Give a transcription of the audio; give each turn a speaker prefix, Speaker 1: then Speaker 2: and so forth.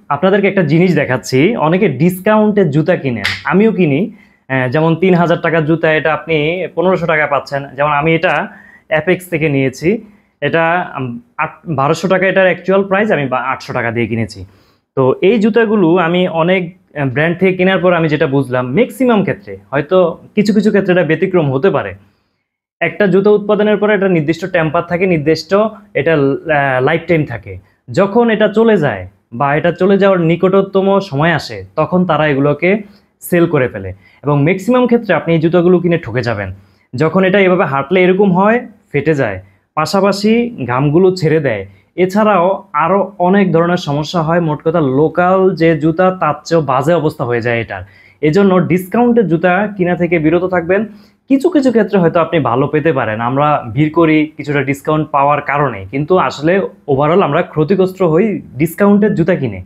Speaker 1: আপনাদেরকে একটা জিনিস দেখাচ্ছি। অনেকে ডিসকাউন্টে জুতা কিনেন, আমিও কিনি। যেমন 3000 টাকার জুতা এটা আপনি 1500 টাকায় পাচ্ছেন। যেমন আমি এটা অ্যাপেক্স থেকে নিয়েছি। এটা 1200 টাকা এটার অ্যাকচুয়াল প্রাইস, আমি 800 টাকা দিয়ে কিনেছি। তো এই জুতাগুলো আমি অনেক ব্র্যান্ড থেকে কেনার পর আমি যেটা বুঝলাম, ম্যাক্সিমাম ক্ষেত্রে, হয়তো কিছু কিছু ক্ষেত্রে এটা ব্যতিক্রম হতে পারে, একটা জুতো উৎপাদনের পরে একটা নির্দিষ্ট টেম্পার থাকে, নির্দিষ্ট এটা লাইফ টাইম থাকে। যখন এটা চলে যায় বা এটা চলে যাওয়ার নিকটতম সময় আসে, তখন তারা এগুলোকে সেল করে ফেলে। এবং ম্যাক্সিমাম ক্ষেত্রে আপনি এই জুতোগুলো কিনে ঠকে যাবেন। যখন এটা এভাবে হাঁটলে এরকম হয়, ফেটে যায়, পাশাপাশি ঘামগুলো ছেড়ে দেয়। এছাড়াও আরও অনেক ধরনের সমস্যা হয়। মোট কথা লোকাল যে জুতা তার চেয়েও বাজে অবস্থা হয়ে যায় এটার। এজন্য ডিসকাউন্টের জুতা কিনা থেকে বিরত থাকবেন। কিছু কিছু ক্ষেত্রে হয়তো আপনি ভালো পেতে পারেন, আমরা ভিড় করি কিছুটা ডিসকাউন্ট পাওয়ার কারণে, কিন্তু আসলে ওভারঅল আমরা ক্ষতিগ্রস্ত হই ডিসকাউন্টের জুতা কিনে।